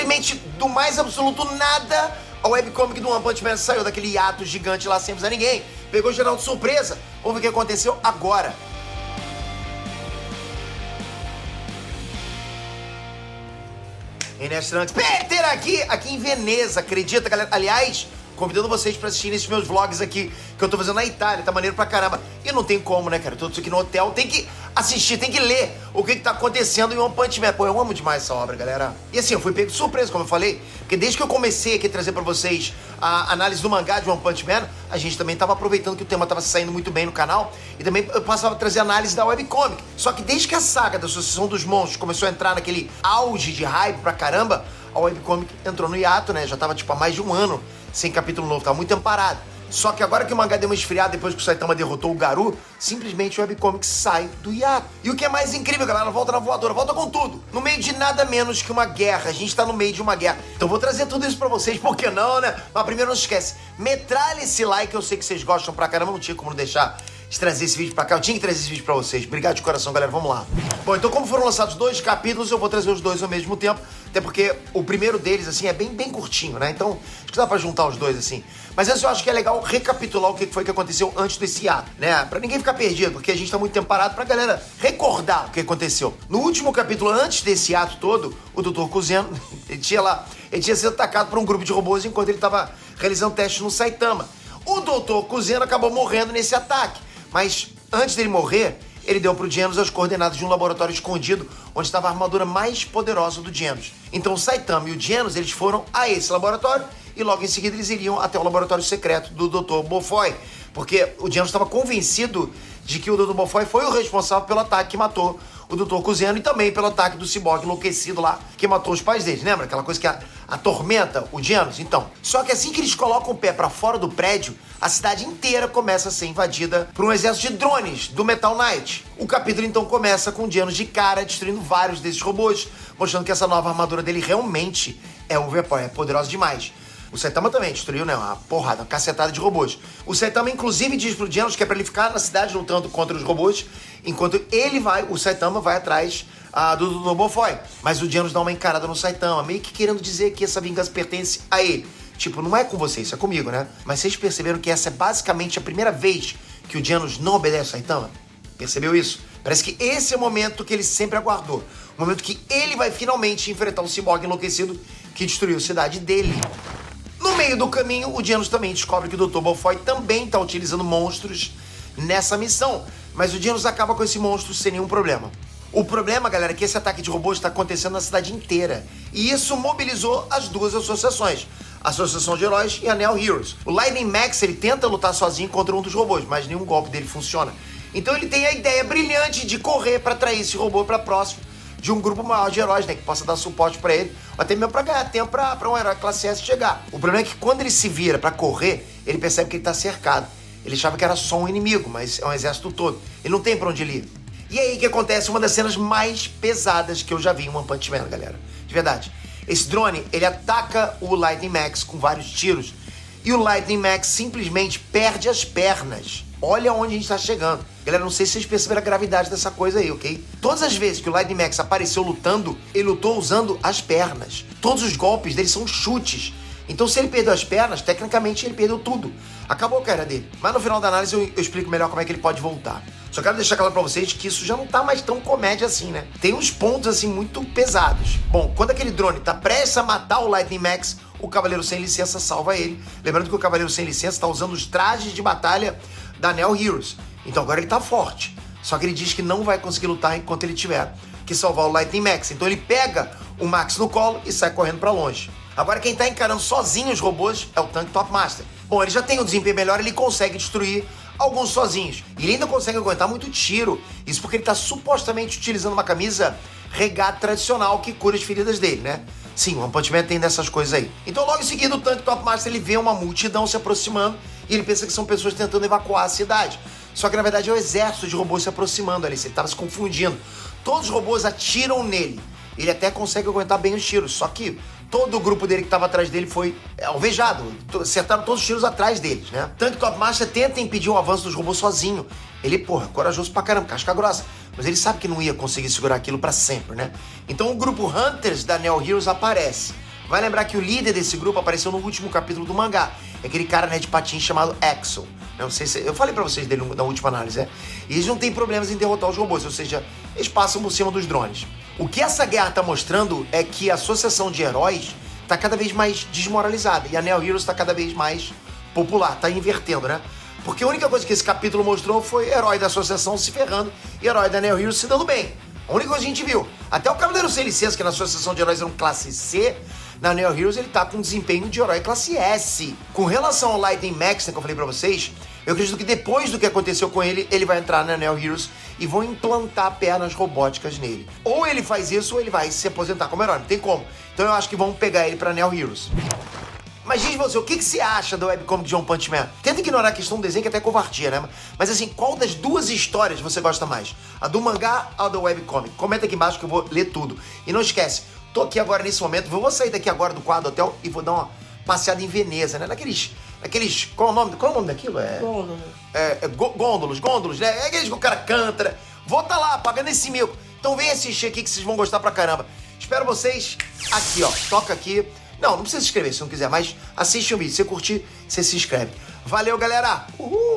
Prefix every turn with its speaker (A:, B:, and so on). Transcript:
A: simplesmente do mais absoluto nada, a webcomic do One Punch Man saiu daquele hiato gigante lá sem avisar ninguém. Pegou geral de surpresa. Vamos ver o que aconteceu agora. Enes Trunks, Peter aqui em Veneza, acredita, galera? Aliás, convidando vocês pra assistirem esses meus vlogs aqui, que eu tô fazendo na Itália, tá maneiro pra caramba. E não tem como, né, cara? Eu tô aqui no hotel, tem que assistir, tem que ler o que tá acontecendo em One Punch Man. Pô, eu amo demais essa obra, galera. E assim, eu fui pego de surpresa, como eu falei, porque desde que eu comecei aqui a trazer pra vocês a análise do mangá de One Punch Man, a gente também tava aproveitando que o tema tava saindo muito bem no canal, e também eu passava a trazer análise da webcomic. Só que desde que a saga da Associação dos Monstros começou a entrar naquele auge de hype pra caramba, a webcomic entrou no hiato, né? Já tava, tipo, há mais de um ano sem capítulo novo, tava muito tempo parado. Só que agora que o mangá deu uma esfriada depois que o Saitama derrotou o Garou, simplesmente o webcomic sai do hiato. E o que é mais incrível, galera, volta na voadora, volta com tudo. No meio de nada menos que uma guerra, a gente tá no meio de uma guerra. Então vou trazer tudo isso pra vocês, por que não, né? Mas primeiro não esquece, metralha esse like, eu sei que vocês gostam pra caramba, não tinha como não deixar de trazer esse vídeo pra cá, eu tinha que trazer esse vídeo pra vocês. Obrigado de coração, galera, vamos lá. Bom, então como foram lançados 2 capítulos, eu vou trazer os 2 ao mesmo tempo, até porque o primeiro deles, assim, é bem curtinho, né? Então, acho que dá pra juntar os 2, assim. Mas antes eu acho que é legal recapitular o que foi que aconteceu antes desse ato, né? Pra ninguém ficar perdido, porque a gente tá muito tempo parado, pra galera recordar o que aconteceu. No último capítulo, antes desse ato todo, o Dr. Kuzeno, ele tinha sido atacado por um grupo de robôs enquanto ele tava realizando testes no Saitama. O Dr. Kuzeno acabou morrendo nesse ataque, mas antes dele morrer, ele deu pro Genos as coordenadas de um laboratório escondido onde estava a armadura mais poderosa do Genos. Então o Saitama e o Genos, eles foram a esse laboratório e logo em seguida eles iriam até o laboratório secreto do Dr. Bofoy, porque o Genos estava convencido de que o Dr. Bofoy foi o responsável pelo ataque que matou o Dr. Kuzeno e também pelo ataque do ciborgue enlouquecido lá, que matou os pais deles, lembra? Aquela coisa que atormenta o Genos? Então, só que assim que eles colocam o pé pra fora do prédio, a cidade inteira começa a ser invadida por um exército de drones do Metal Knight. O capítulo então começa com o Genos de cara, destruindo vários desses robôs, mostrando que essa nova armadura dele realmente é overpower, é poderosa demais. O Saitama também destruiu, né, uma porrada, uma cacetada de robôs. O Saitama, inclusive, diz pro Genos que é pra ele ficar na cidade lutando contra os robôs, enquanto o Saitama vai atrás do Bofoy. Mas o Genos dá uma encarada no Saitama, meio que querendo dizer que essa vingança pertence a ele. Tipo, não é com você, isso é comigo, né? Mas vocês perceberam que essa é basicamente a primeira vez que o Genos não obedece ao Saitama? Percebeu isso? Parece que esse é o momento que ele sempre aguardou. O momento que ele vai finalmente enfrentar o ciborgue enlouquecido que destruiu a cidade dele. No meio do caminho, o Genos também descobre que o Dr. Bofoy também está utilizando monstros nessa missão. Mas o Genos acaba com esse monstro sem nenhum problema. O problema, galera, é que esse ataque de robôs está acontecendo na cidade inteira. E isso mobilizou as duas associações. A Associação de Heróis e a Neo Heroes. O Lightning Max, ele tenta lutar sozinho contra um dos robôs, mas nenhum golpe dele funciona. Então ele tem a ideia brilhante de correr para atrair esse robô para próximo de um grupo maior de heróis, né, que possa dar suporte pra ele, ou até mesmo pra ganhar tempo pra um herói classe S chegar. O problema é que quando ele se vira pra correr, ele percebe que ele tá cercado. Ele achava que era só um inimigo, mas é um exército todo. Ele não tem pra onde ele ir. E aí que acontece uma das cenas mais pesadas que eu já vi em One Punch Man, galera. De verdade. Esse drone, ele ataca o Lightning Max com vários tiros, e o Lightning Max simplesmente perde as pernas. Olha onde a gente tá chegando. Galera, não sei se vocês perceberam a gravidade dessa coisa aí, ok? Todas as vezes que o Lightning Max apareceu lutando, ele lutou usando as pernas. Todos os golpes dele são chutes. Então se ele perdeu as pernas, tecnicamente ele perdeu tudo. Acabou a carreira dele. Mas no final da análise eu explico melhor como é que ele pode voltar. Só quero deixar claro pra vocês que isso já não tá mais tão comédia assim, né? Tem uns pontos assim muito pesados. Bom, quando aquele drone tá prestes a matar o Lightning Max, o Cavaleiro Sem Licença salva ele. Lembrando que o Cavaleiro Sem Licença tá usando os trajes de batalha da Neo Heroes. Então agora ele tá forte. Só que ele diz que não vai conseguir lutar enquanto ele tiver que salvar o Lightning Max. Então ele pega o Max no colo e sai correndo pra longe. Agora quem tá encarando sozinho os robôs é o Tank Top Master. Bom, ele já tem um desempenho melhor, ele consegue destruir alguns sozinhos. E ele ainda consegue aguentar muito tiro. Isso porque ele tá supostamente utilizando uma camisa regata tradicional que cura as feridas dele, né? Sim, o One Punch Man tem dessas coisas aí. Então logo em seguida o Tank Top Master ele vê uma multidão se aproximando e ele pensa que são pessoas tentando evacuar a cidade. Só que na verdade é o exército de robôs se aproximando ali, ele estava se confundindo. Todos os robôs atiram nele. Ele até consegue aguentar bem os tiros, só que todo o grupo dele que estava atrás dele foi alvejado. Acertaram todos os tiros atrás deles, né? Tanto que o Top Master tenta impedir o avanço dos robôs sozinho. Ele, corajoso pra caramba, casca grossa. Mas ele sabe que não ia conseguir segurar aquilo pra sempre, né? Então o grupo Hunters da Neo Heroes aparece. vai lembrar que o líder desse grupo apareceu no último capítulo do mangá. É aquele cara, né, de patins chamado Axel. Não sei se... Eu falei pra vocês dele na última análise, né? E eles não têm problemas em derrotar os robôs, ou seja, eles passam por cima dos drones. O que essa guerra tá mostrando é que a associação de heróis tá cada vez mais desmoralizada. E a Neo Heroes tá cada vez mais popular, tá invertendo, né? Porque a única coisa que esse capítulo mostrou foi herói da associação se ferrando e herói da Neo Heroes se dando bem. A única coisa que a gente viu. Até o Cavaleiro Sem Licença, que na associação de heróis era um classe C, na Neo Heroes ele tá com desempenho de herói classe S. Com relação ao Lightning Max, né, que eu falei pra vocês, eu acredito que depois do que aconteceu com ele, ele vai entrar na Neo Heroes e vão implantar pernas robóticas nele. Ou ele faz isso ou ele vai se aposentar como herói, não tem como. Então eu acho que vão pegar ele pra Neo Heroes. Mas diz você, o que você acha do webcomic de One Punch Man? Tenta ignorar a questão do desenho, que é até covardia, né? Mas assim, qual das duas histórias você gosta mais? A do mangá ou a do webcomic? Comenta aqui embaixo que eu vou ler tudo. E não esquece, tô aqui agora nesse momento, vou sair daqui agora do quarto do hotel e vou dar uma passeada em Veneza, né? Naqueles qual é o nome daquilo? Gôndolos, né? É aqueles que o cara canta, né? Vou tá lá, pagando esse mico. Então vem assistir aqui que vocês vão gostar pra caramba. Espero vocês aqui, ó. Toca aqui. Não precisa se inscrever se não quiser, mas assiste um vídeo. Se você curtir, você se inscreve. Valeu, galera! Uhul!